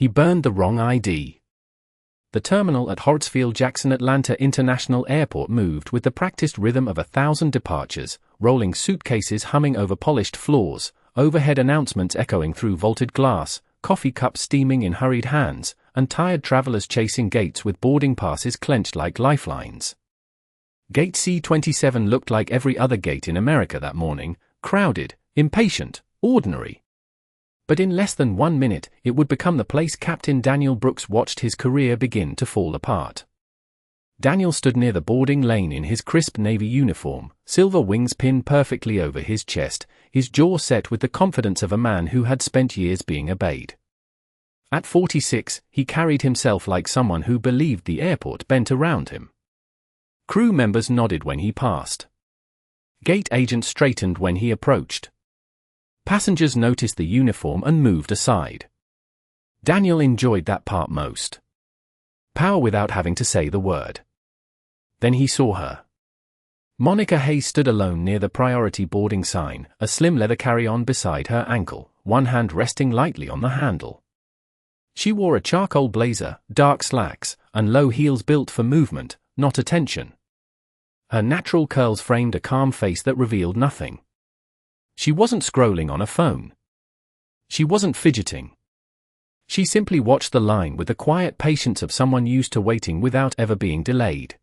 He burned the wrong ID. The terminal at Hartsfield-Jackson Atlanta International Airport moved with the practiced rhythm of 1,000 departures, rolling suitcases humming over polished floors, overhead announcements echoing through vaulted glass, coffee cups steaming in hurried hands, and tired travelers chasing gates with boarding passes clenched like lifelines. Gate C-27 looked like every other gate in America that morning, crowded, impatient, ordinary. But in less than 1 minute, it would become the place Captain Daniel Brooks watched his career begin to fall apart. Daniel stood near the boarding lane in his crisp navy uniform, silver wings pinned perfectly over his chest, his jaw set with the confidence of a man who had spent years being obeyed. At 46, he carried himself like someone who believed the airport bent around him. Crew members nodded when he passed. Gate agents straightened when he approached. Passengers noticed the uniform and moved aside. Daniel enjoyed that part most. Power without having to say the word. Then he saw her. Monica Hayes stood alone near the priority boarding sign, a slim leather carry-on beside her ankle, one hand resting lightly on the handle. She wore a charcoal blazer, dark slacks, and low heels built for movement, not attention. Her natural curls framed a calm face that revealed nothing. She wasn't scrolling on a phone. She wasn't fidgeting. She simply watched the line with the quiet patience of someone used to waiting without ever being delayed.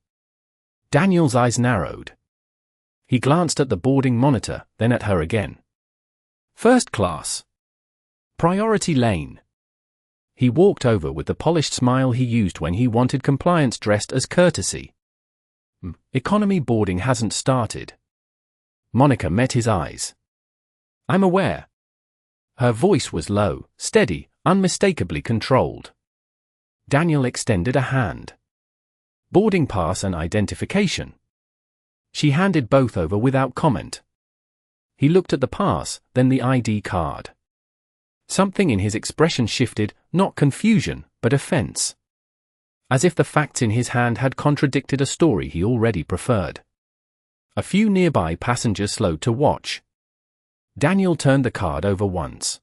Daniel's eyes narrowed. He glanced at the boarding monitor, then at her again. First class. Priority lane. He walked over with the polished smile he used when he wanted compliance dressed as courtesy. Economy boarding hasn't started. Monica met his eyes. I'm aware. Her voice was low, steady, unmistakably controlled. Daniel extended a hand. Boarding pass and identification. She handed both over without comment. He looked at the pass, then the ID card. Something in his expression shifted, not confusion, but offense. As if the facts in his hand had contradicted a story he already preferred. A few nearby passengers slowed to watch. Daniel turned the card over once.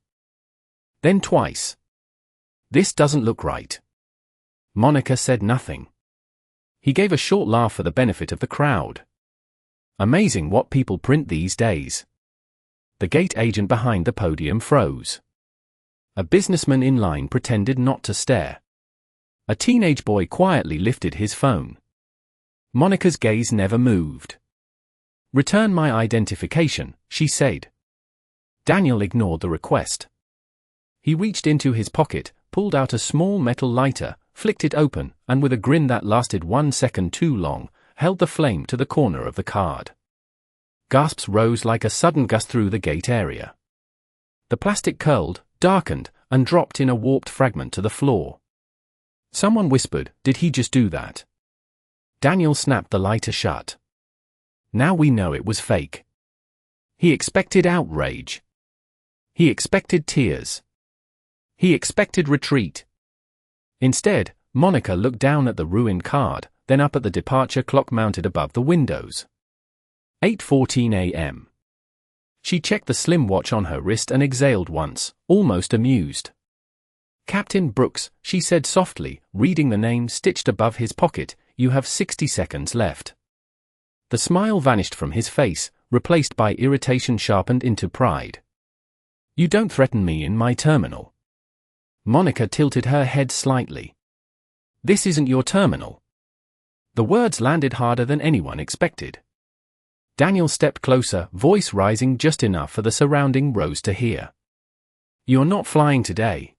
Then twice. This doesn't look right. Monica said nothing. He gave a short laugh for the benefit of the crowd. Amazing what people print these days. The gate agent behind the podium froze. A businessman in line pretended not to stare. A teenage boy quietly lifted his phone. Monica's gaze never moved. Return my identification, she said. Daniel ignored the request. He reached into his pocket, pulled out a small metal lighter, flicked it open, and with a grin that lasted 1 second too long, held the flame to the corner of the card. Gasps rose like a sudden gust through the gate area. The plastic curled, darkened, and dropped in a warped fragment to the floor. Someone whispered, "Did he just do that?" Daniel snapped the lighter shut. Now we know it was fake. He expected outrage. He expected tears. He expected retreat. Instead, Monica looked down at the ruined card, then up at the departure clock mounted above the windows. 8:14 a.m. She checked the slim watch on her wrist and exhaled once, almost amused. Captain Brooks, she said softly, reading the name stitched above his pocket, you have 60 seconds left. The smile vanished from his face, replaced by irritation sharpened into pride. You don't threaten me in my terminal. Monica tilted her head slightly. This isn't your terminal. The words landed harder than anyone expected. Daniel stepped closer, voice rising just enough for the surrounding rows to hear. You're not flying today.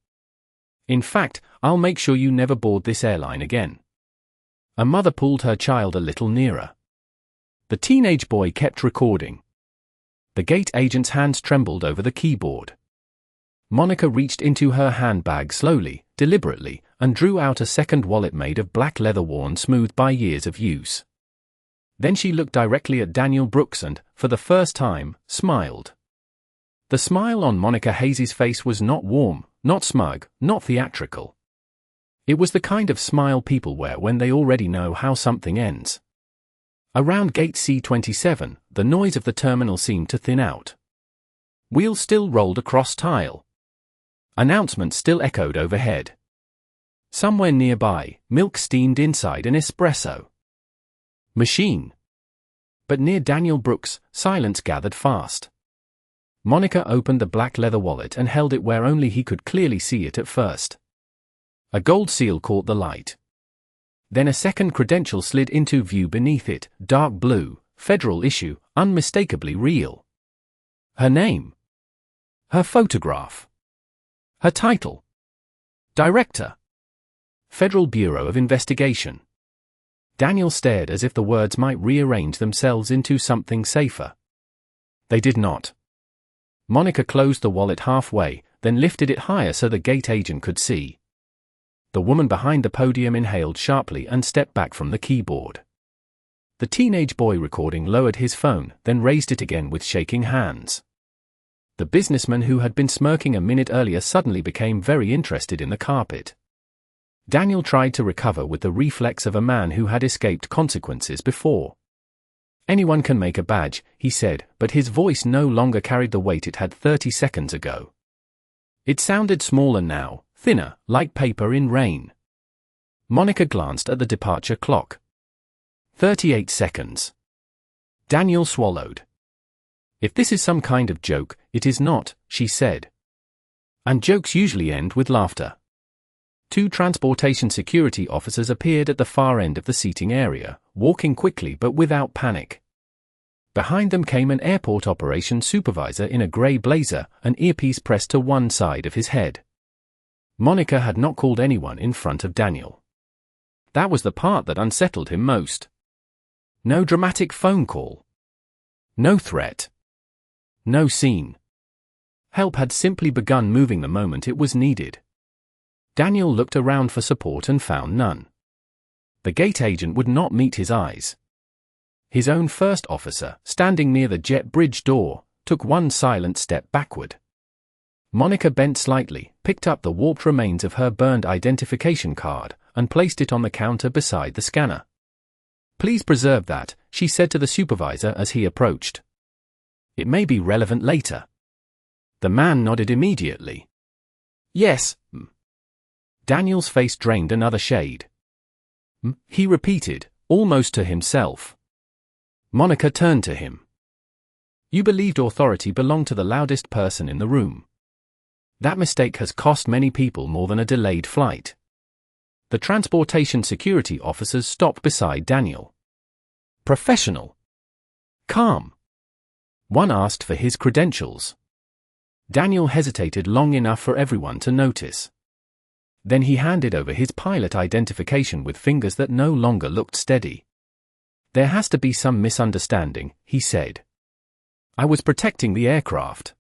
In fact, I'll make sure you never board this airline again. A mother pulled her child a little nearer. The teenage boy kept recording. The gate agent's hands trembled over the keyboard. Monica reached into her handbag slowly, deliberately, and drew out a second wallet made of black leather worn smooth by years of use. Then she looked directly at Daniel Brooks and, for the first time, smiled. The smile on Monica Hayes' face was not warm, not smug, not theatrical. It was the kind of smile people wear when they already know how something ends. Around gate C-27, the noise of the terminal seemed to thin out. Wheels still rolled across tile. Announcements still echoed overhead. Somewhere nearby, milk steamed inside an espresso machine. But near Daniel Brooks, silence gathered fast. Monica opened the black leather wallet and held it where only he could clearly see it at first. A gold seal caught the light. Then a second credential slid into view beneath it, dark blue, federal issue, unmistakably real. Her name. Her photograph. Her title. Director. Federal Bureau of Investigation. Daniel stared as if the words might rearrange themselves into something safer. They did not. Monica closed the wallet halfway, then lifted it higher so the gate agent could see. The woman behind the podium inhaled sharply and stepped back from the keyboard. The teenage boy recording lowered his phone, then raised it again with shaking hands. The businessman who had been smirking a minute earlier suddenly became very interested in the carpet. Daniel tried to recover with the reflex of a man who had escaped consequences before. "Anyone can make a badge," he said, but his voice no longer carried the weight it had 30 seconds ago. It sounded smaller now, thinner, like paper in rain. Monica glanced at the departure clock. 38 seconds. Daniel swallowed. "If this is some kind of joke, it is not," she said. And jokes usually end with laughter. 2 transportation security officers appeared at the far end of the seating area, walking quickly but without panic. Behind them came an airport operations supervisor in a grey blazer, an earpiece pressed to one side of his head. Monica had not called anyone in front of Daniel. That was the part that unsettled him most. No dramatic phone call. No threat. No scene. Help had simply begun moving the moment it was needed. Daniel looked around for support and found none. The gate agent would not meet his eyes. His own first officer, standing near the jet bridge door, took one silent step backward. Monica bent slightly, picked up the warped remains of her burned identification card, and placed it on the counter beside the scanner. "Please preserve that," she said to the supervisor as he approached. "It may be relevant later." The man nodded immediately. "Yes, m." Daniel's face drained another shade. He repeated, almost to himself. Monica turned to him. "You believed authority belonged to the loudest person in the room. That mistake has cost many people more than a delayed flight." The transportation security officers stopped beside Daniel. Professional. Calm. One asked for his credentials. Daniel hesitated long enough for everyone to notice. Then he handed over his pilot identification with fingers that no longer looked steady. "There has to be some misunderstanding," he said. "I was protecting the aircraft."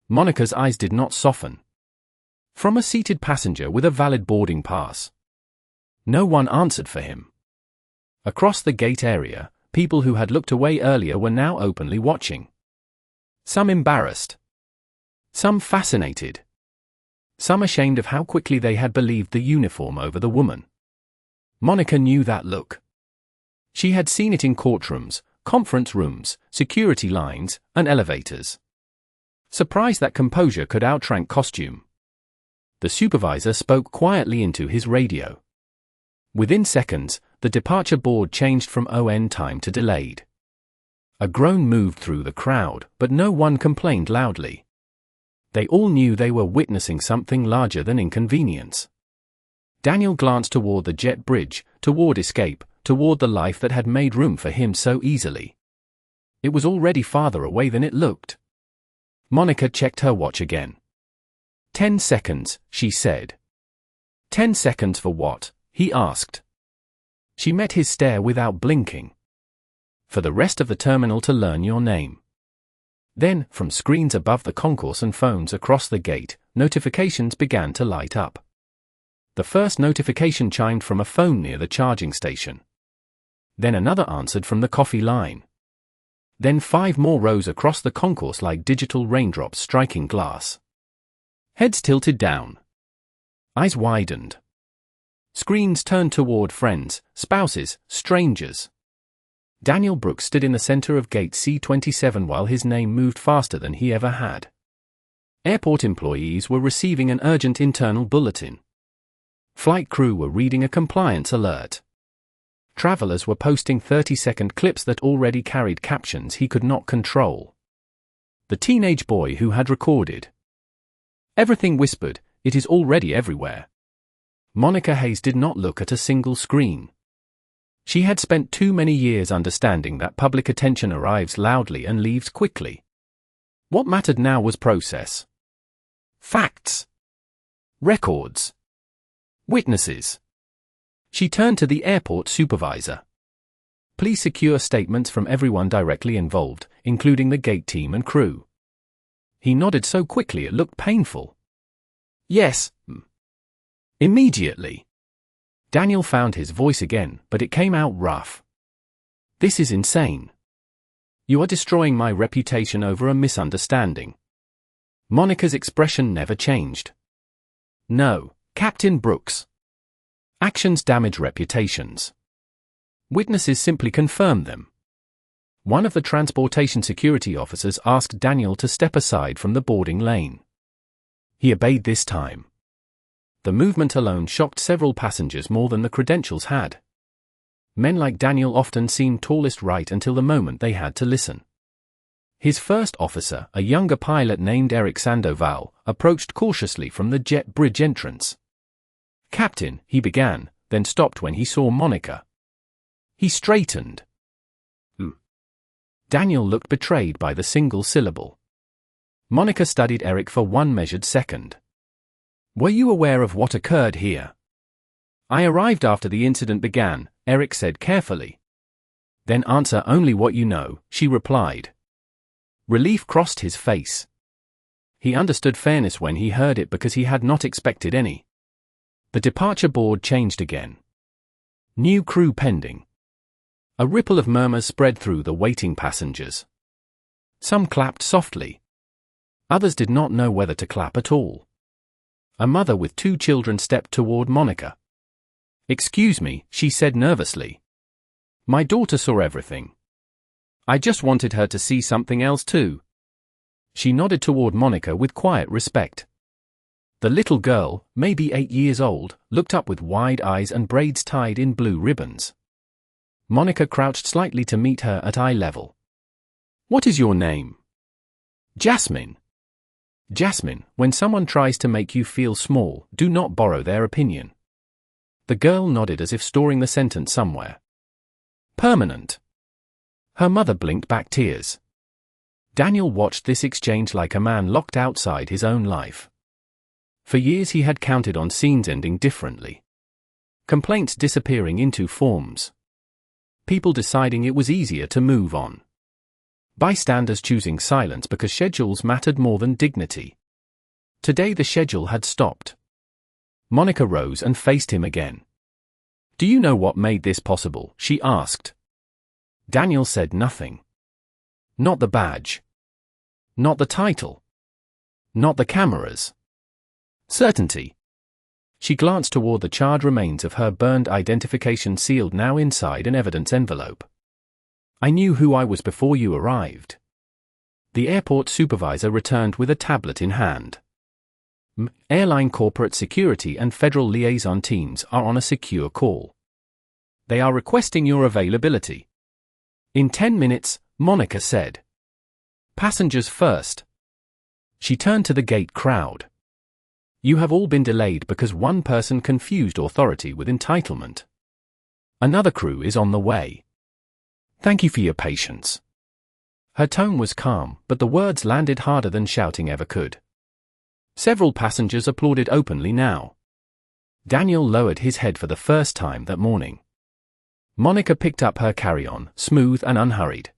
Monica's eyes did not soften. From a seated passenger with a valid boarding pass. No one answered for him. Across the gate area, people who had looked away earlier were now openly watching. Some embarrassed. Some fascinated. Some ashamed of how quickly they had believed the uniform over the woman. Monica knew that look. She had seen it in courtrooms, conference rooms, security lines, and elevators. Surprised that composure could outrank costume. The supervisor spoke quietly into his radio. Within seconds, the departure board changed from ON time to delayed. A groan moved through the crowd, but no one complained loudly. They all knew they were witnessing something larger than inconvenience. Daniel glanced toward the jet bridge, toward escape, toward the life that had made room for him so easily. It was already farther away than it looked. Monica checked her watch again. 10 seconds, she said. 10 seconds for what? He asked. She met his stare without blinking. For the rest of the terminal to learn your name. Then, from screens above the concourse and phones across the gate, notifications began to light up. The first notification chimed from a phone near the charging station. Then another answered from the coffee line. Then 5 more rose across the concourse like digital raindrops striking glass. Heads tilted down. Eyes widened. Screens turned toward friends, spouses, strangers. Daniel Brooks stood in the center of gate C-27 while his name moved faster than he ever had. Airport employees were receiving an urgent internal bulletin. Flight crew were reading a compliance alert. Travelers were posting 30-second clips that already carried captions he could not control. The teenage boy who had recorded everything whispered, "It is already everywhere." Monica Hayes did not look at a single screen. She had spent too many years understanding that public attention arrives loudly and leaves quickly. What mattered now was process. Facts. Records. Witnesses. She turned to the airport supervisor. "Please secure statements from everyone directly involved, including the gate team and crew." He nodded so quickly it looked painful. "Yes, ma'am." Immediately. Daniel found his voice again, but it came out rough. "This is insane. You are destroying my reputation over a misunderstanding." Monica's expression never changed. "No, Captain Brooks. Actions damage reputations. Witnesses simply confirm them." One of the transportation security officers asked Daniel to step aside from the boarding lane. He obeyed this time. The movement alone shocked several passengers more than the credentials had. Men like Daniel often seemed tallest right until the moment they had to listen. His first officer, a younger pilot named Eric Sandoval, approached cautiously from the jet bridge entrance. "Captain," he began, then stopped when he saw Monica. He straightened. Daniel looked betrayed by the single syllable. Monica studied Eric for one measured second. "Were you aware of what occurred here?" "I arrived after the incident began," Eric said carefully. "Then answer only what you know," she replied. Relief crossed his face. He understood fairness when he heard it because he had not expected any. The departure board changed again. New crew pending. A ripple of murmurs spread through the waiting passengers. Some clapped softly. Others did not know whether to clap at all. A mother with 2 children stepped toward Monica. "Excuse me," she said nervously. "My daughter saw everything. I just wanted her to see something else too." She nodded toward Monica with quiet respect. The little girl, maybe 8 years old, looked up with wide eyes and braids tied in blue ribbons. Monica crouched slightly to meet her at eye level. "What is your name?" "Jasmine." "Jasmine, when someone tries to make you feel small, do not borrow their opinion." The girl nodded as if storing the sentence somewhere. "Permanent." Her mother blinked back tears. Daniel watched this exchange like a man locked outside his own life. For years he had counted on scenes ending differently. Complaints disappearing into forms. People deciding it was easier to move on. Bystanders choosing silence because schedules mattered more than dignity. Today the schedule had stopped. Monica rose and faced him again. "Do you know what made this possible?" she asked. Daniel said nothing. Not the badge. Not the title. Not the cameras. Certainty. She glanced toward the charred remains of her burned identification sealed now inside an evidence envelope. "I knew who I was before you arrived." The airport supervisor returned with a tablet in hand. Airline corporate security and federal liaison teams are on a secure call. They are requesting your availability. In 10 minutes, Monica said. "Passengers first." She turned to the gate crowd. "You have all been delayed because one person confused authority with entitlement. Another crew is on the way. Thank you for your patience." Her tone was calm, but the words landed harder than shouting ever could. Several passengers applauded openly now. Daniel lowered his head for the first time that morning. Monica picked up her carry-on, smooth and unhurried.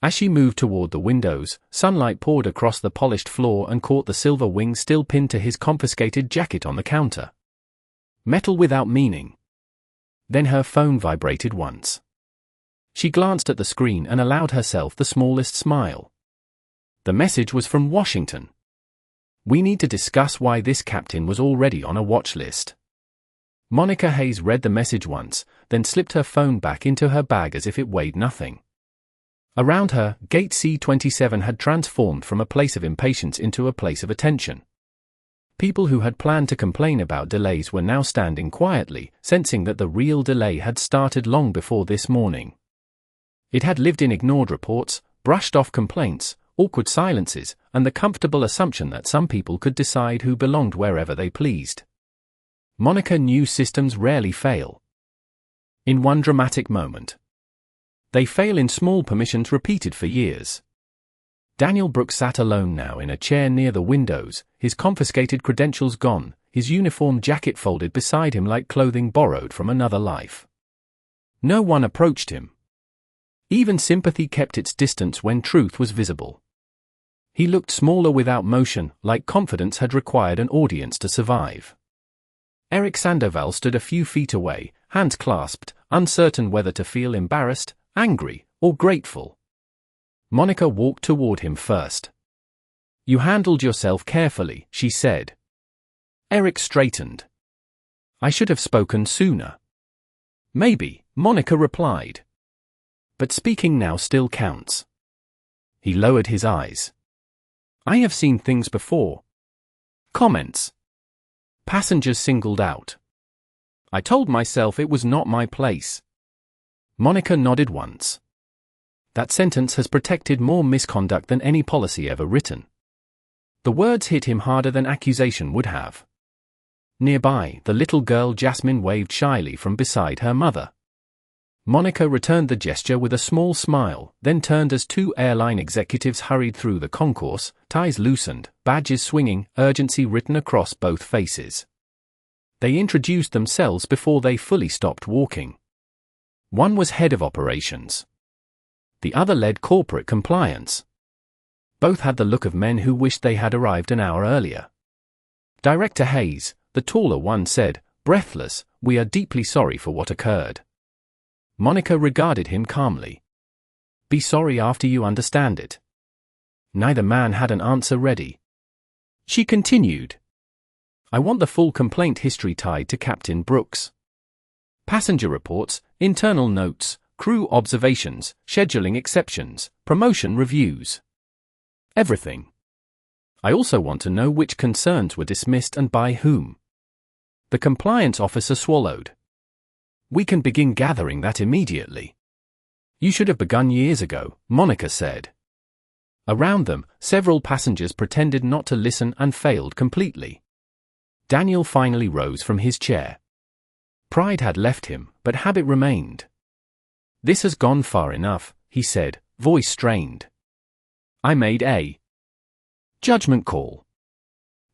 As she moved toward the windows, sunlight poured across the polished floor and caught the silver wing still pinned to his confiscated jacket on the counter. Metal without meaning. Then her phone vibrated once. She glanced at the screen and allowed herself the smallest smile. The message was from Washington. "We need to discuss why this captain was already on a watch list." Monica Hayes read the message once, then slipped her phone back into her bag as if it weighed nothing. Around her, Gate C-27 had transformed from a place of impatience into a place of attention. People who had planned to complain about delays were now standing quietly, sensing that the real delay had started long before this morning. It had lived in ignored reports, brushed off complaints, awkward silences, and the comfortable assumption that some people could decide who belonged wherever they pleased. Monica knew systems rarely fail. In one dramatic moment. They fail in small permissions repeated for years. Daniel Brooks sat alone now in a chair near the windows, his confiscated credentials gone, his uniform jacket folded beside him like clothing borrowed from another life. No one approached him. Even sympathy kept its distance when truth was visible. He looked smaller without motion, like confidence had required an audience to survive. Eric Sandoval stood a few feet away, hands clasped, uncertain whether to feel embarrassed, angry, or grateful. Monica walked toward him first. "You handled yourself carefully," she said. Eric straightened. "I should have spoken sooner." "Maybe," Monica replied. "But speaking now still counts." He lowered his eyes. "I have seen things before." Comments. Passengers singled out. "I told myself it was not my place." Monica nodded once. That sentence has protected more misconduct than any policy ever written. The words hit him harder than accusation would have. Nearby, the little girl Jasmine waved shyly from beside her mother. Monica returned the gesture with a small smile, then turned as two airline executives hurried through the concourse, ties loosened, badges swinging, urgency written across both faces. They introduced themselves before they fully stopped walking. One was head of operations. The other led corporate compliance. Both had the look of men who wished they had arrived an hour earlier. Director Hayes, the taller one, said, breathless, "We are deeply sorry for what occurred." Monica regarded him calmly. "Be sorry after you understand it." Neither man had an answer ready. She continued. "I want the full complaint history tied to Captain Brooks. Passenger reports, internal notes, crew observations, scheduling exceptions, promotion reviews. Everything. I also want to know which concerns were dismissed and by whom." The compliance officer swallowed. "We can begin gathering that immediately." "You should have begun years ago," Monica said. Around them, several passengers pretended not to listen and failed completely. Daniel finally rose from his chair. Pride had left him, but habit remained. "This has gone far enough," he said, voice strained. "I made a judgment call."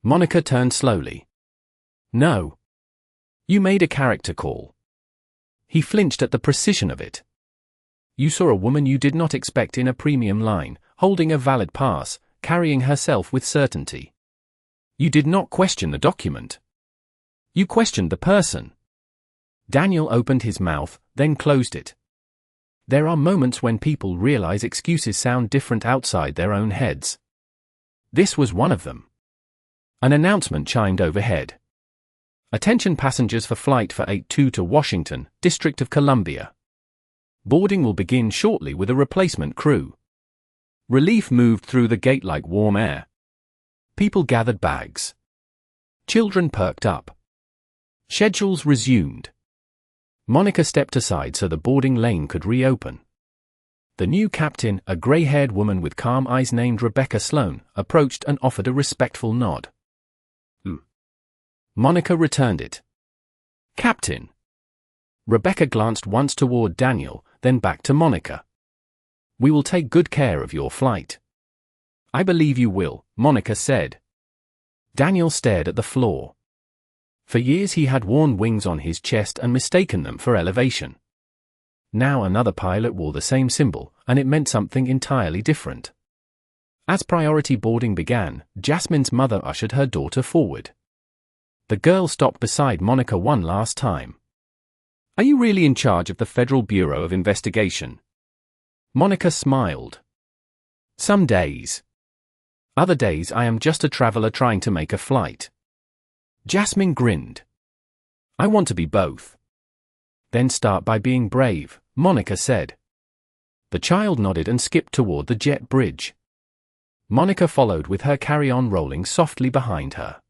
Monica turned slowly. "No. You made a character call." He flinched at the precision of it. "You saw a woman you did not expect in a premium line, holding a valid pass, carrying herself with certainty. You did not question the document. You questioned the person." Daniel opened his mouth, then closed it. There are moments when people realize excuses sound different outside their own heads. This was one of them. An announcement chimed overhead. "Attention passengers for flight for 82 to Washington, District of Columbia. Boarding will begin shortly with a replacement crew." Relief moved through the gate like warm air. People gathered bags. Children perked up. Schedules resumed. Monica stepped aside so the boarding lane could reopen. The new captain, a gray-haired woman with calm eyes named Rebecca Sloan, approached and offered a respectful nod. Monica returned it. "Captain." Rebecca glanced once toward Daniel, then back to Monica. "We will take good care of your flight." "I believe you will," Monica said. Daniel stared at the floor. For years he had worn wings on his chest and mistaken them for elevation. Now another pilot wore the same symbol, and it meant something entirely different. As priority boarding began, Jasmine's mother ushered her daughter forward. The girl stopped beside Monica one last time. "Are you really in charge of the Federal Bureau of Investigation?" Monica smiled. "Some days. Other days I am just a traveler trying to make a flight." Jasmine grinned. "I want to be both." "Then start by being brave," Monica said. The child nodded and skipped toward the jet bridge. Monica followed with her carry-on rolling softly behind her.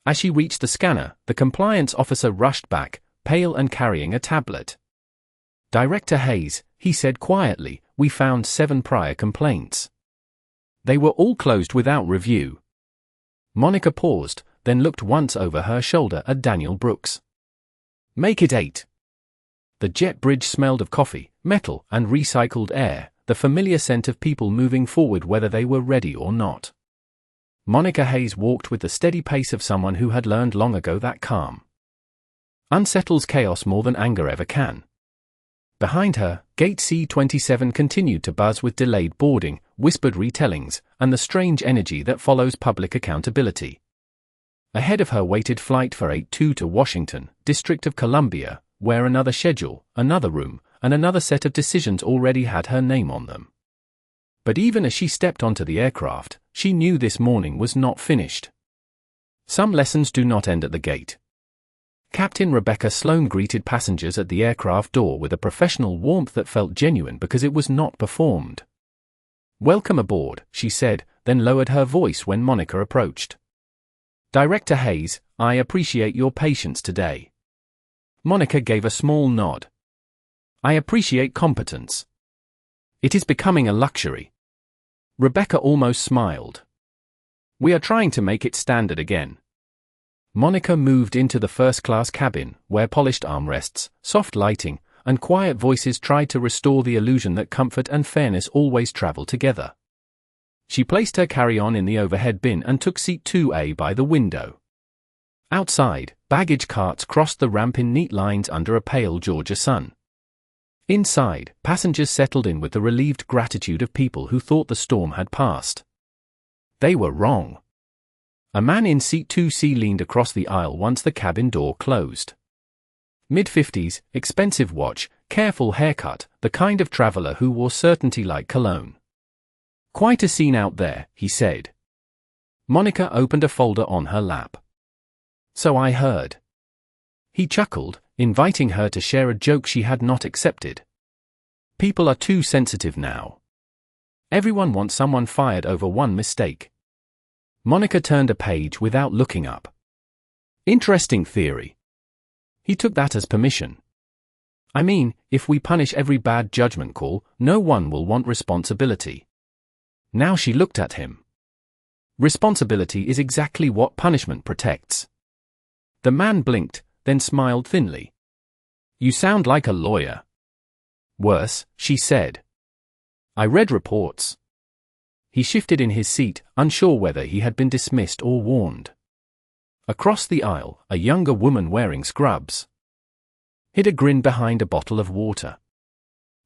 As she reached the scanner, the compliance officer rushed back, pale and carrying a tablet. "Director Hayes," he said quietly, "we found 7 prior complaints. They were all closed without review." Monica paused, then looked once over her shoulder at Daniel Brooks. "Make it 8. The jet bridge smelled of coffee, metal, and recycled air, the familiar scent of people moving forward whether they were ready or not. Monica Hayes walked with the steady pace of someone who had learned long ago that calm unsettles chaos more than anger ever can. Behind her, Gate C-27 continued to buzz with delayed boarding, whispered retellings, and the strange energy that follows public accountability. Ahead of her waited Flight 482 to Washington, District of Columbia, where another schedule, another room, and another set of decisions already had her name on them. But even as she stepped onto the aircraft, she knew this morning was not finished. Some lessons do not end at the gate. Captain Rebecca Sloan greeted passengers at the aircraft door with a professional warmth that felt genuine because it was not performed. "Welcome aboard," she said, then lowered her voice when Monica approached. "Director Hayes, I appreciate your patience today." Monica gave a small nod. "I appreciate competence. It is becoming a luxury." Rebecca almost smiled. "We are trying to make it standard again." Monica moved into the first-class cabin, where polished armrests, soft lighting, and quiet voices tried to restore the illusion that comfort and fairness always travel together. She placed her carry-on in the overhead bin and took seat 2A by the window. Outside, baggage carts crossed the ramp in neat lines under a pale Georgia sun. Inside, passengers settled in with the relieved gratitude of people who thought the storm had passed. They were wrong. A man in seat 2C leaned across the aisle once the cabin door closed. Mid-50s, expensive watch, careful haircut, the kind of traveler who wore certainty like cologne. "Quite a scene out there," he said. Monica opened a folder on her lap. "So I heard." He chuckled, inviting her to share a joke she had not accepted. "People are too sensitive now. Everyone wants someone fired over one mistake." Monica turned a page without looking up. "Interesting theory." He took that as permission. "I mean, if we punish every bad judgment call, no one will want responsibility." Now she looked at him. Responsibility is exactly what punishment protects. The man blinked, then smiled thinly. "You sound like a lawyer." "Worse," she said. "I read reports." He shifted in his seat, unsure whether he had been dismissed or warned. Across the aisle, a younger woman wearing scrubs hid a grin behind a bottle of water.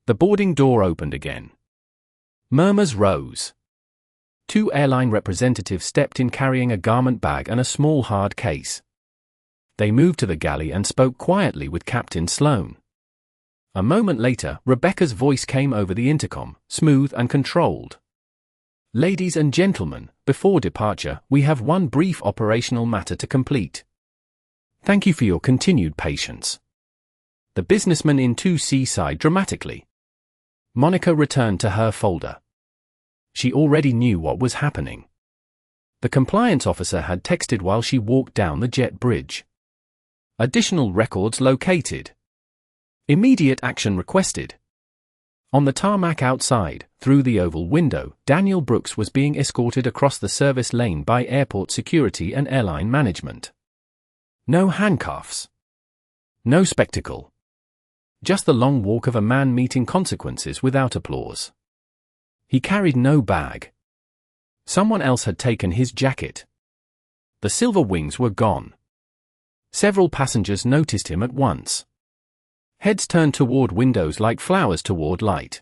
The boarding door opened again. Murmurs rose. 2 airline representatives stepped in carrying a garment bag and a small hard case. They moved to the galley and spoke quietly with Captain Sloan. A moment later, Rebecca's voice came over the intercom, smooth and controlled. "Ladies and gentlemen, before departure, we have one brief operational matter to complete. Thank you for your continued patience." The businessman in 2C sighed dramatically. Monica returned to her folder. She already knew what was happening. The compliance officer had texted while she walked down the jet bridge. Additional records located. Immediate action requested. On the tarmac outside, through the oval window, Daniel Brooks was being escorted across the service lane by airport security and airline management. No handcuffs. No spectacle. Just the long walk of a man meeting consequences without applause. He carried no bag. Someone else had taken his jacket. The silver wings were gone. Several passengers noticed him at once. Heads turned toward windows like flowers toward light.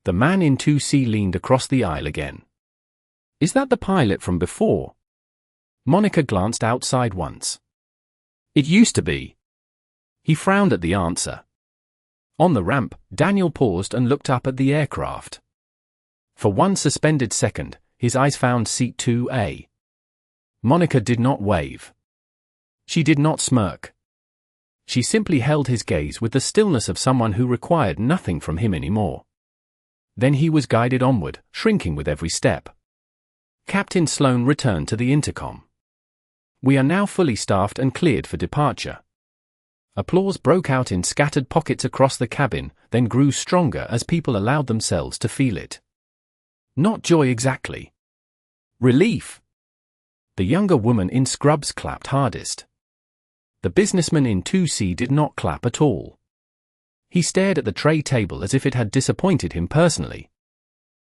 The man in 2C leaned across the aisle again. "Is that the pilot from before?" Monica glanced outside once. "It used to be." He frowned at the answer. On the ramp, Daniel paused and looked up at the aircraft. For one suspended second, his eyes found seat 2A. Monica did not wave. She did not smirk. She simply held his gaze with the stillness of someone who required nothing from him anymore. Then he was guided onward, shrinking with every step. Captain Sloan returned to the intercom. We are now fully staffed and cleared for departure." Applause broke out in scattered pockets across the cabin, then grew stronger as people allowed themselves to feel it. Not joy exactly. Relief. The younger woman in scrubs clapped hardest. The businessman in 2C did not clap at all. He stared at the tray table as if it had disappointed him personally.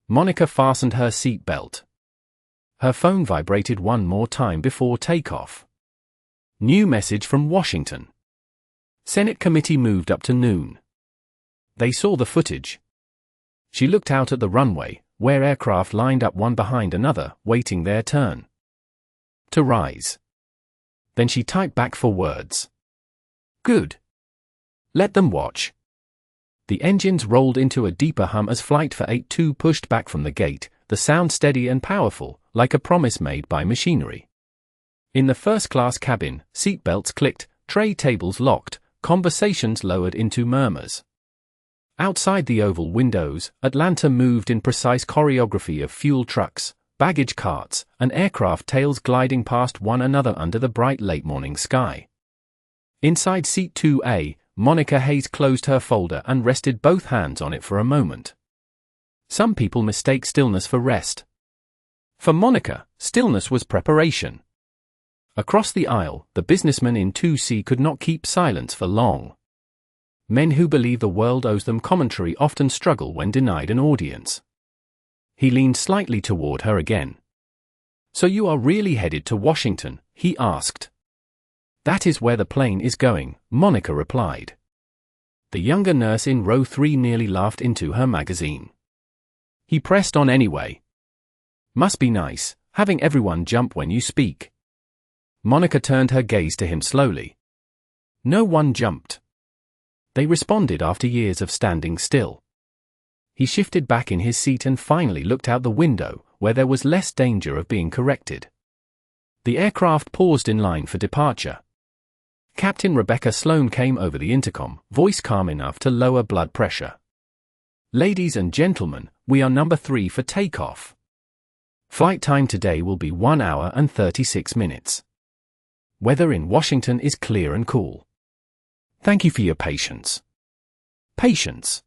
Monica fastened her seat belt. Her phone vibrated one more time before takeoff. New message from Washington. Senate committee moved up to noon. They saw the footage. She looked out at the runway, where aircraft lined up one behind another, waiting their turn to rise. Then she typed back for words. Good. Let them watch. The engines rolled into a deeper hum as Flight 482 pushed back from the gate, the sound steady and powerful, like a promise made by machinery. In the first-class cabin, seatbelts clicked, tray tables locked, conversations lowered into murmurs. Outside the oval windows, Atlanta moved in precise choreography of fuel trucks, baggage carts, and aircraft tails gliding past one another under the bright late-morning sky. Inside Seat 2A, Monica Hayes closed her folder and rested both hands on it for a moment. Some people mistake stillness for rest. For Monica, stillness was preparation. Across the aisle, the businessman in 2C could not keep silence for long. Men who believe the world owes them commentary often struggle when denied an audience. He leaned slightly toward her again. "So you are really headed to Washington?" he asked. "That is where the plane is going," Monica replied. The younger nurse in row 3 nearly laughed into her magazine. He pressed on anyway. "Must be nice, having everyone jump when you speak." Monica turned her gaze to him slowly. No one jumped. They responded after years of standing still. He shifted back in his seat and finally looked out the window, where there was less danger of being corrected. The aircraft paused in line for departure. Captain Rebecca Sloan came over the intercom, voice calm enough to lower blood pressure. "Ladies and gentlemen, we are number 3 for takeoff. Flight time today will be 1 hour and 36 minutes. Weather in Washington is clear and cool. Thank you for your patience." Patience.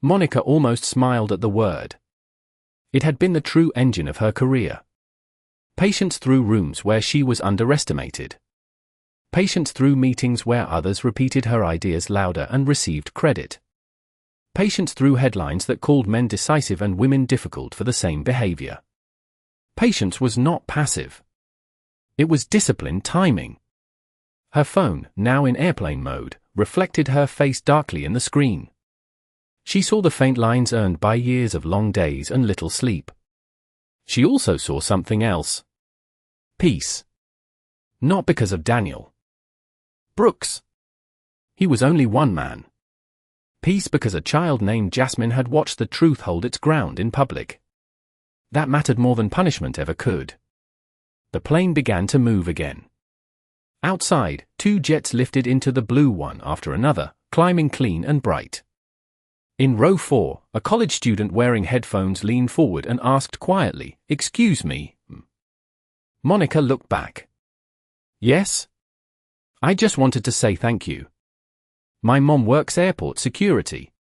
Monica almost smiled at the word. It had been the true engine of her career. Patience through rooms where she was underestimated. Patience through meetings where others repeated her ideas louder and received credit. Patience through headlines that called men decisive and women difficult for the same behavior. Patience was not passive. It was disciplined timing. Her phone, now in airplane mode, reflected her face darkly in the screen. She saw the faint lines earned by years of long days and little sleep. She also saw something else. Peace. Not because of Daniel Brooks. He was only one man. Peace because a child named Jasmine had watched the truth hold its ground in public. That mattered more than punishment ever could. The plane began to move again. Outside, 2 jets lifted into the blue one after another, climbing clean and bright. In row 4, a college student wearing headphones leaned forward and asked quietly, "Excuse me?" Monica looked back. "Yes? I just wanted to say thank you. My mom works airport security.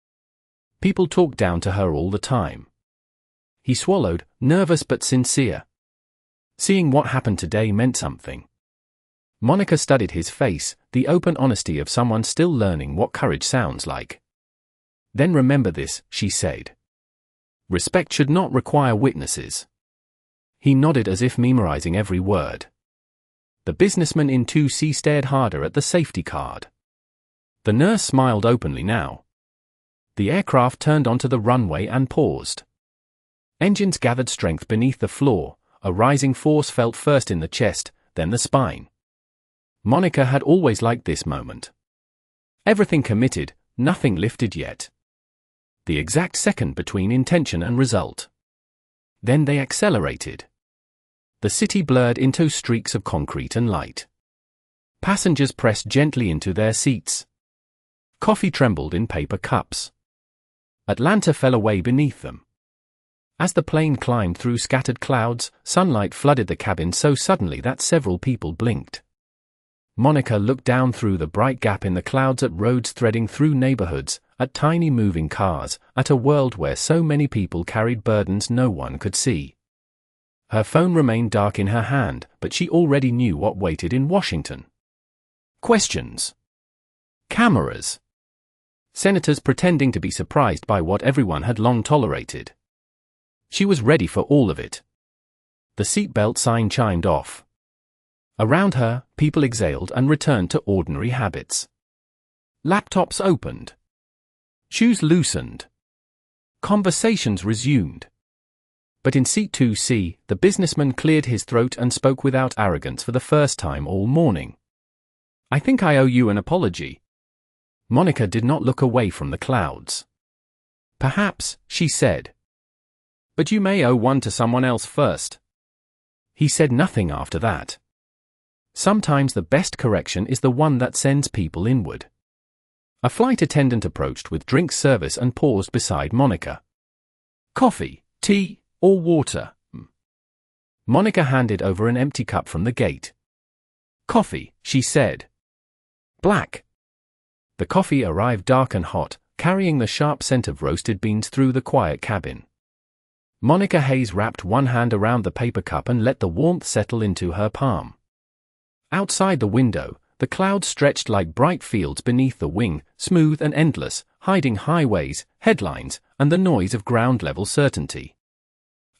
People talk down to her all the time." He swallowed, nervous but sincere. Seeing what happened today meant something. Monica studied his face, the open honesty of someone still learning what courage sounds like. "Then remember this," she said. "Respect should not require witnesses." He nodded as if memorizing every word. The businessman in 2C stared harder at the safety card. The nurse smiled openly now. The aircraft turned onto the runway and paused. Engines gathered strength beneath the floor, a rising force felt first in the chest, then the spine. Monica had always liked this moment. Everything committed, nothing lifted yet. The exact second between intention and result. Then they accelerated. The city blurred into streaks of concrete and light. Passengers pressed gently into their seats. Coffee trembled in paper cups. Atlanta fell away beneath them. As the plane climbed through scattered clouds, sunlight flooded the cabin so suddenly that several people blinked. Monica looked down through the bright gap in the clouds at roads threading through neighborhoods, at tiny moving cars, at a world where so many people carried burdens no one could see. Her phone remained dark in her hand, but she already knew what waited in Washington. Questions. Cameras. Senators pretending to be surprised by what everyone had long tolerated. She was ready for all of it. The seatbelt sign chimed off. Around her, people exhaled and returned to ordinary habits. Laptops opened. Shoes loosened. Conversations resumed. But in seat 2C, the businessman cleared his throat and spoke without arrogance for the first time all morning. "I think I owe you an apology." Monica did not look away from the clouds. "Perhaps," she said. "But you may owe one to someone else first." He said nothing after that. Sometimes the best correction is the one that sends people inward. A flight attendant approached with drink service and paused beside Monica. "Coffee, tea, or water?" Monica handed over an empty cup from the gate. "Coffee," she said. "Black." The coffee arrived dark and hot, carrying the sharp scent of roasted beans through the quiet cabin. Monica Hayes wrapped one hand around the paper cup and let the warmth settle into her palm. Outside the window, the clouds stretched like bright fields beneath the wing, smooth and endless, hiding highways, headlines, and the noise of ground-level certainty.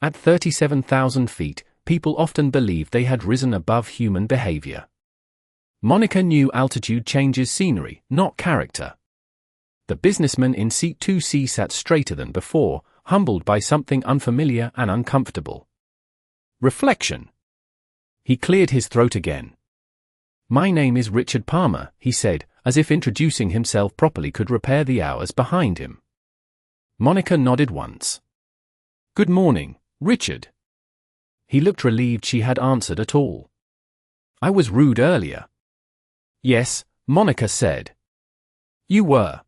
At 37,000 feet, people often believed they had risen above human behavior. Monica knew altitude changes scenery, not character. The businessman in seat 2C sat straighter than before, humbled by something unfamiliar and uncomfortable. Reflection. He cleared his throat again. "My name is Richard Palmer," he said, as if introducing himself properly could repair the hours behind him. Monica nodded once. "Good morning, Richard." He looked relieved she had answered at all. "I was rude earlier." "Yes," Monica said. "You were."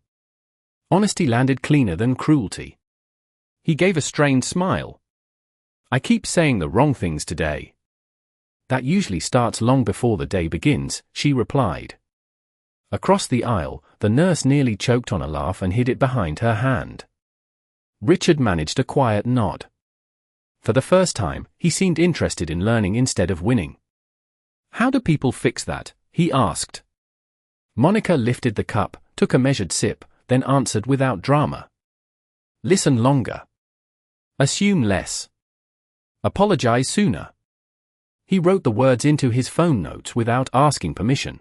Honesty landed cleaner than cruelty. He gave a strained smile. "I keep saying the wrong things today." "That usually starts long before the day begins," she replied. Across the aisle, the nurse nearly choked on a laugh and hid it behind her hand. Richard managed a quiet nod. For the first time, he seemed interested in learning instead of winning. "How do people fix that?" he asked. Monica lifted the cup, took a measured sip, then answered without drama. "Listen longer. Assume less. Apologize sooner." He wrote the words into his phone notes without asking permission.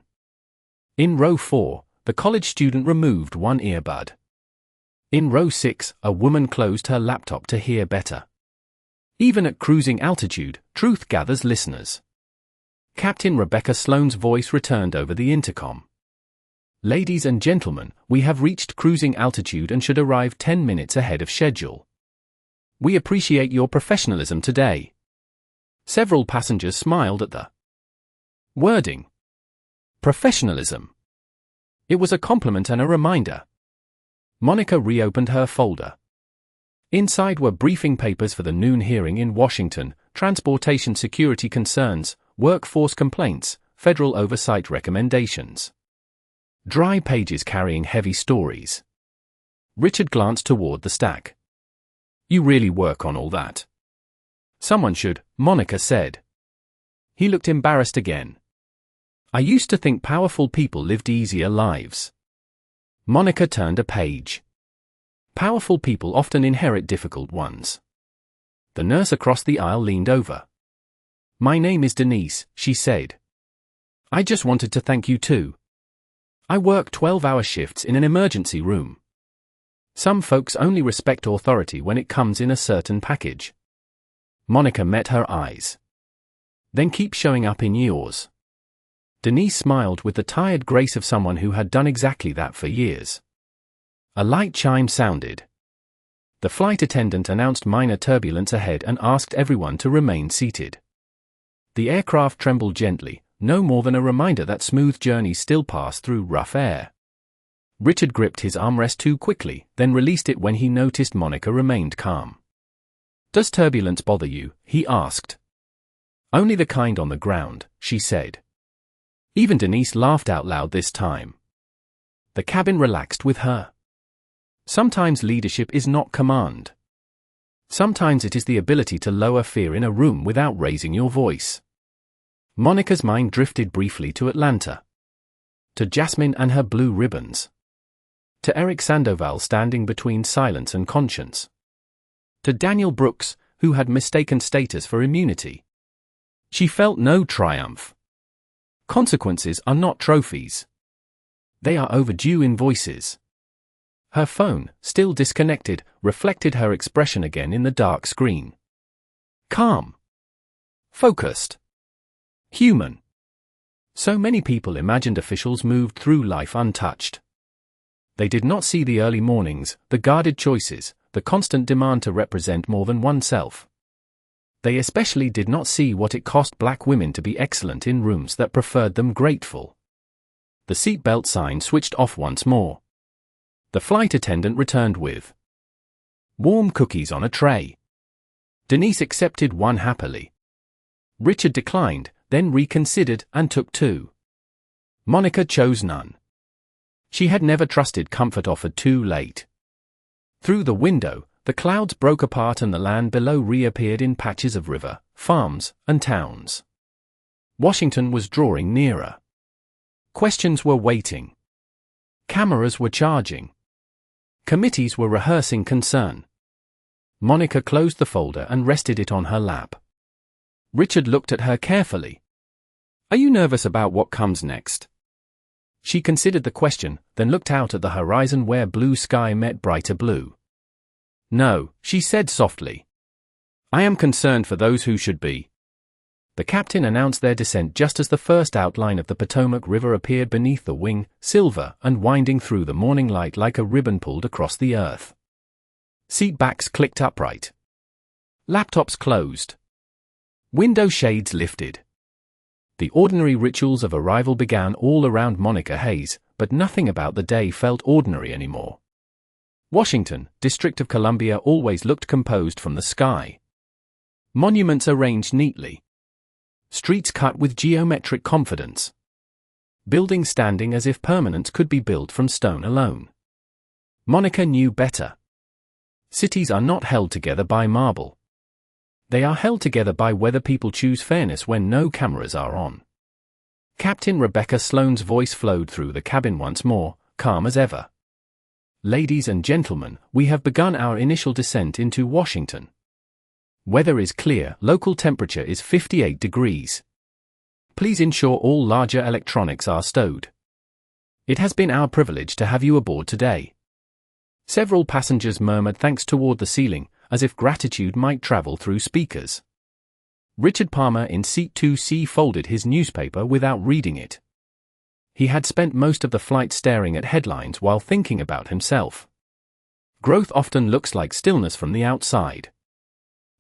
In row 4, the college student removed one earbud. In row 6, a woman closed her laptop to hear better. Even at cruising altitude, truth gathers listeners. Captain Rebecca Sloan's voice returned over the intercom. "Ladies and gentlemen, we have reached cruising altitude and should arrive 10 minutes ahead of schedule. We appreciate your professionalism today." Several passengers smiled at the wording. Professionalism. It was a compliment and a reminder. Monica reopened her folder. Inside were briefing papers for the noon hearing in Washington, transportation security concerns, workforce complaints, federal oversight recommendations. Dry pages carrying heavy stories. Richard glanced toward the stack. "You really work on all that?" "Someone should," Monica said. He looked embarrassed again. "I used to think powerful people lived easier lives." Monica turned a page. Powerful people often inherit difficult ones. The nurse across the aisle leaned over. "My name is Denise," she said. "I just wanted to thank you too. I work 12-hour shifts in an emergency room. Some folks only respect authority when it comes in a certain package." Monica met her eyes. "Then keep showing up in yours." Denise smiled with the tired grace of someone who had done exactly that for years. A light chime sounded. The flight attendant announced minor turbulence ahead and asked everyone to remain seated. The aircraft trembled gently, no more than a reminder that smooth journeys still pass through rough air. Richard gripped his armrest too quickly, then released it when he noticed Monica remained calm. Does turbulence bother you? He asked. Only the kind on the ground, she said. Even Denise laughed out loud this time. The cabin relaxed with her. Sometimes leadership is not command. Sometimes it is the ability to lower fear in a room without raising your voice. Monica's mind drifted briefly to Atlanta. To Jasmine and her blue ribbons. To Eric Sandoval standing between silence and conscience. To Daniel Brooks, who had mistaken status for immunity. She felt no triumph. Consequences are not trophies. They are overdue invoices. Her phone, still disconnected, reflected her expression again in the dark screen. Calm. Focused. Human. So many people imagined officials moved through life untouched. They did not see the early mornings, the guarded choices, the constant demand to represent more than oneself. They especially did not see what it cost black women to be excellent in rooms that preferred them grateful. The seatbelt sign switched off once more. The flight attendant returned with warm cookies on a tray. Denise accepted one happily. Richard declined, then reconsidered and took two. Monica chose none. She had never trusted comfort offered too late. Through the window, the clouds broke apart and the land below reappeared in patches of river, farms, and towns. Washington was drawing nearer. Questions were waiting. Cameras were charging. Committees were rehearsing concern. Monica closed the folder and rested it on her lap. Richard looked at her carefully. Are you nervous about what comes next? She considered the question, then looked out at the horizon where blue sky met brighter blue. No, she said softly. I am concerned for those who should be. The captain announced their descent just as the first outline of the Potomac River appeared beneath the wing, silver and winding through the morning light like a ribbon pulled across the earth. Seat backs clicked upright. Laptops closed. Window shades lifted. The ordinary rituals of arrival began all around Monica Hayes, but nothing about the day felt ordinary anymore. Washington, District of Columbia, always looked composed from the sky. Monuments arranged neatly. Streets cut with geometric confidence. Buildings standing as if permanence could be built from stone alone. Monica knew better. Cities are not held together by marble. They are held together by whether people choose fairness when no cameras are on. Captain Rebecca Sloane's voice flowed through the cabin once more, calm as ever. Ladies and gentlemen, we have begun our initial descent into Washington. Weather is clear, local temperature is 58 degrees. Please ensure all larger electronics are stowed. It has been our privilege to have you aboard today. Several passengers murmured thanks toward the ceiling, as if gratitude might travel through speakers. Richard Palmer in seat 2C folded his newspaper without reading it. He had spent most of the flight staring at headlines while thinking about himself. Growth often looks like stillness from the outside.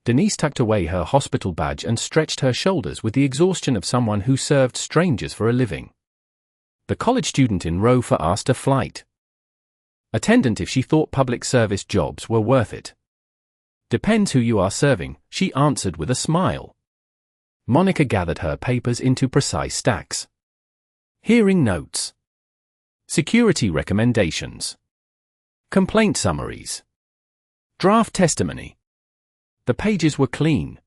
Denise tucked away her hospital badge and stretched her shoulders with the exhaustion of someone who served strangers for a living. The college student in row 4 asked a flight attendant if she thought public service jobs were worth it. Depends who you are serving, she answered with a smile. Monica gathered her papers into precise stacks. Hearing notes. Security recommendations. Complaint summaries. Draft testimony. The pages were clean.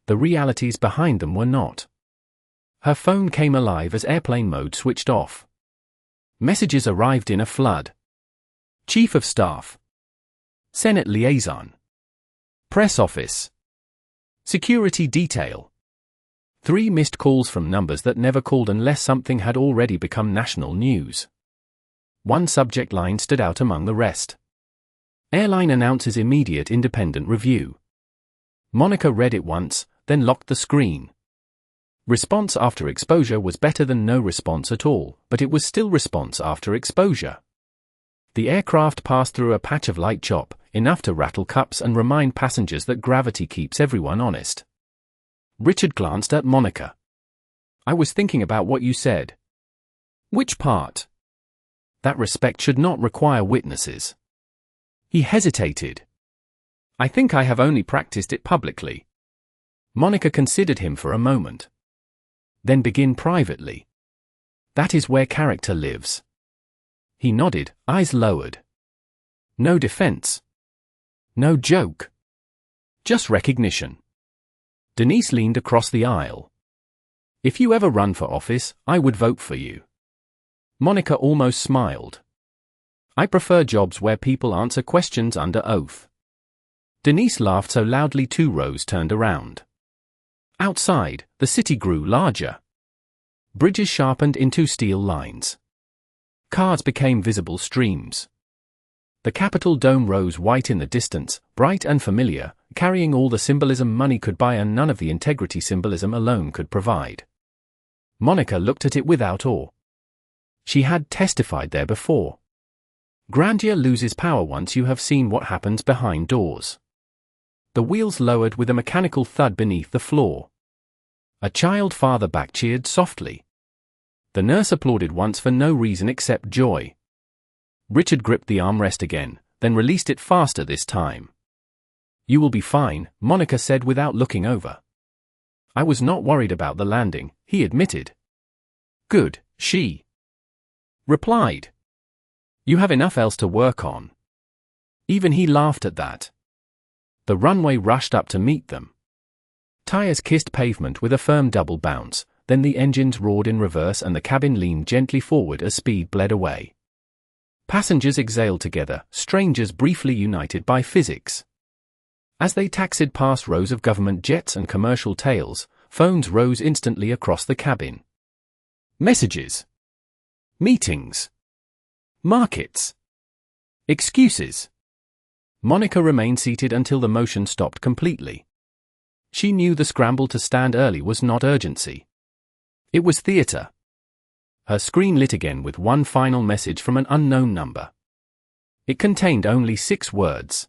The realities behind them were not. Her phone came alive as airplane mode switched off. Messages arrived in a flood. Chief of Staff. Senate Liaison. Press Office. Security Detail. 3 missed calls from numbers that never called unless something had already become national news. One subject line stood out among the rest. Airline announces immediate independent review. Monica read it once, then locked the screen. Response after exposure was better than no response at all, but it was still response after exposure. The aircraft passed through a patch of light chop, enough to rattle cups and remind passengers that gravity keeps everyone honest. Richard glanced at Monica. I was thinking about what you said. Which part? That respect should not require witnesses. He hesitated. I think I have only practiced it publicly. Monica considered him for a moment. Then begin privately. That is where character lives. He nodded, eyes lowered. No defense. No joke. Just recognition. Denise leaned across the aisle. If you ever run for office, I would vote for you. Monica almost smiled. I prefer jobs where people answer questions under oath. Denise laughed so loudly 2 rows turned around. Outside, the city grew larger. Bridges sharpened into steel lines. Cars became visible streams. The Capitol dome rose white in the distance, bright and familiar, carrying all the symbolism money could buy and none of the integrity symbolism alone could provide. Monica looked at it without awe. She had testified there before. Grandeur loses power once you have seen what happens behind doors. The wheels lowered with a mechanical thud beneath the floor. A child farther back cheered softly. The nurse applauded once for no reason except joy. Richard gripped the armrest again, then released it faster this time. You will be fine, Monica said without looking over. I was not worried about the landing, he admitted. Good, she replied. You have enough else to work on. Even he laughed at that. The runway rushed up to meet them. Tires kissed pavement with a firm double bounce, then the engines roared in reverse and the cabin leaned gently forward as speed bled away. Passengers exhaled together, strangers briefly united by physics. As they taxied past rows of government jets and commercial tails, phones rose instantly across the cabin. Messages. Meetings. Markets. Excuses. Monica remained seated until the motion stopped completely. She knew the scramble to stand early was not urgency. It was theater. Her screen lit again with one final message from an unknown number. It contained only 6 words.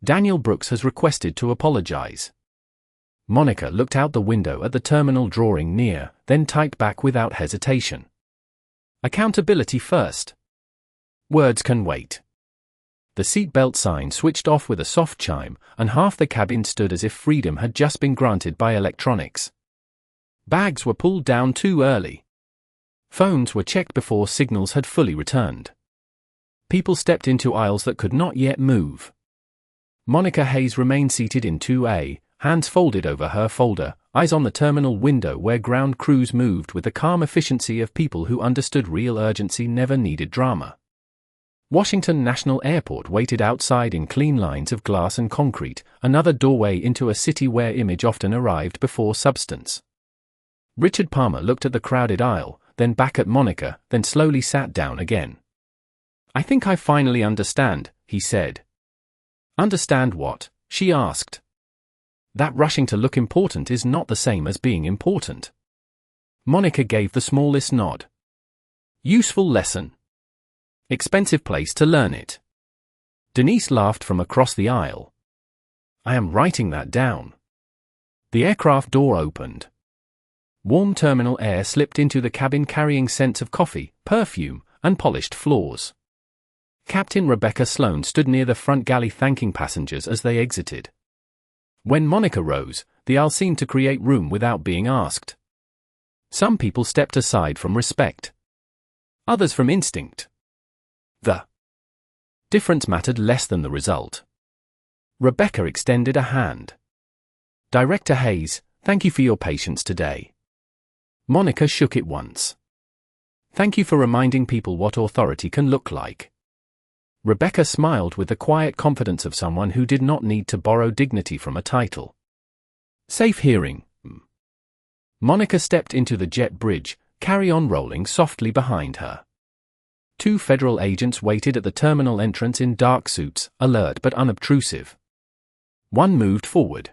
Daniel Brooks has requested to apologize. Monica looked out the window at the terminal drawing near, then typed back without hesitation. Accountability first. Words can wait. The seatbelt sign switched off with a soft chime, and half the cabin stood as if freedom had just been granted by electronics. Bags were pulled down too early. Phones were checked before signals had fully returned. People stepped into aisles that could not yet move. Monica Hayes remained seated in 2A, hands folded over her folder, eyes on the terminal window where ground crews moved with the calm efficiency of people who understood real urgency never needed drama. Washington National Airport waited outside in clean lines of glass and concrete, another doorway into a city where image often arrived before substance. Richard Palmer looked at the crowded aisle, then back at Monica, then slowly sat down again. I think I finally understand, he said. Understand what? She asked. That rushing to look important is not the same as being important. Monica gave the smallest nod. Useful lesson. Expensive place to learn it. Denise laughed from across the aisle. I am writing that down. The aircraft door opened. Warm terminal air slipped into the cabin carrying scents of coffee, perfume, and polished floors. Captain Rebecca Sloan stood near the front galley thanking passengers as they exited. When Monica rose, the aisle seemed to create room without being asked. Some people stepped aside from respect. Others from instinct. The difference mattered less than the result. Rebecca extended a hand. Director Hayes, thank you for your patience today. Monica shook it once. Thank you for reminding people what authority can look like. Rebecca smiled with the quiet confidence of someone who did not need to borrow dignity from a title. Safe hearing. Monica stepped into the jet bridge, carry-on rolling softly behind her. 2 federal agents waited at the terminal entrance in dark suits, alert but unobtrusive. One moved forward.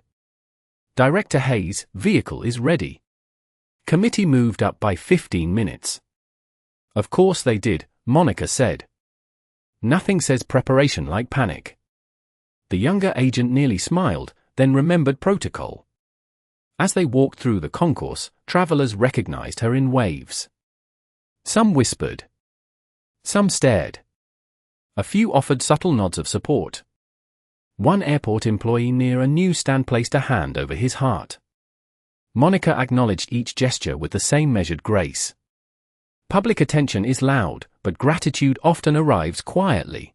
Director Hayes, vehicle is ready. Committee moved up by 15 minutes. Of course they did, Monica said. Nothing says preparation like panic. The younger agent nearly smiled, then remembered protocol. As they walked through the concourse, travelers recognized her in waves. Some whispered. Some stared. A few offered subtle nods of support. One airport employee near a newsstand placed a hand over his heart. Monica acknowledged each gesture with the same measured grace. Public attention is loud, but gratitude often arrives quietly.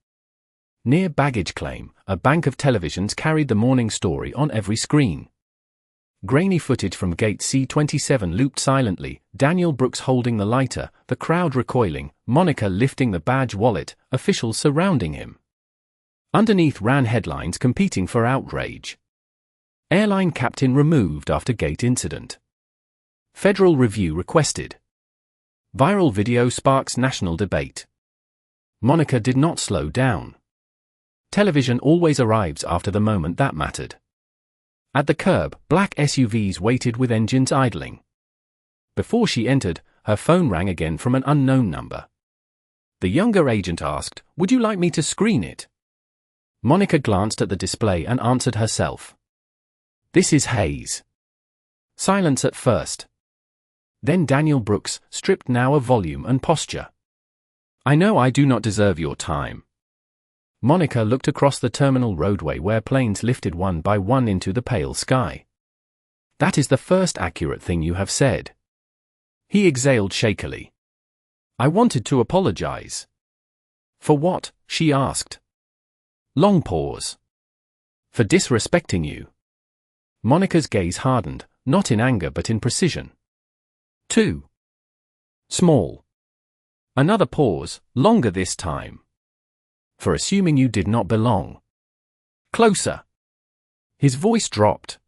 Near baggage claim, a bank of televisions carried the morning story on every screen. Grainy footage from gate C-27 looped silently, Daniel Brooks holding the lighter, the crowd recoiling, Monica lifting the badge wallet, officials surrounding him. Underneath ran headlines competing for outrage. Airline captain removed after gate incident. Federal review requested. Viral video sparks national debate. Monica did not slow down. Television always arrives after the moment that mattered. At the curb, black SUVs waited with engines idling. Before she entered, her phone rang again from an unknown number. The younger agent asked, "Would you like me to screen it?" Monica glanced at the display and answered herself. "This is Hayes." Silence at first. Then Daniel Brooks, stripped now of volume and posture. "I know I do not deserve your time." Monica looked across the terminal roadway where planes lifted one by one into the pale sky. "That is the first accurate thing you have said." He exhaled shakily. "I wanted to apologize." "For what?" she asked. Long pause. "For disrespecting you." Monica's gaze hardened, not in anger but in precision. "Too small." Another pause, longer this time. "For assuming you did not belong." "Closer." His voice dropped.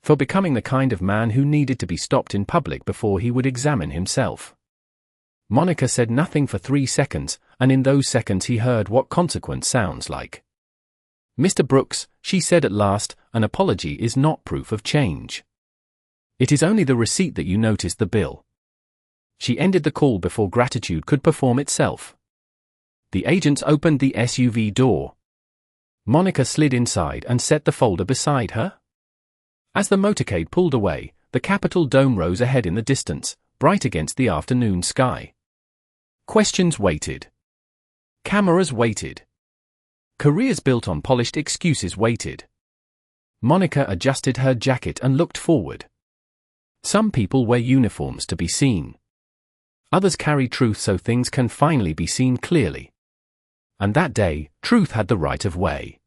"For becoming the kind of man who needed to be stopped in public before he would examine himself." Monica said nothing for 3 seconds, and in those seconds he heard what consequence sounds like. "Mr. Brooks," she said at last, "an apology is not proof of change. It is only the receipt that you noticed the bill." She ended the call before gratitude could perform itself. The agents opened the SUV door. Monica slid inside and set the folder beside her. As the motorcade pulled away, the Capitol dome rose ahead in the distance, bright against the afternoon sky. Questions waited. Cameras waited. Careers built on polished excuses waited. Monica adjusted her jacket and looked forward. Some people wear uniforms to be seen. Others carry truth so things can finally be seen clearly. And that day, truth had the right of way.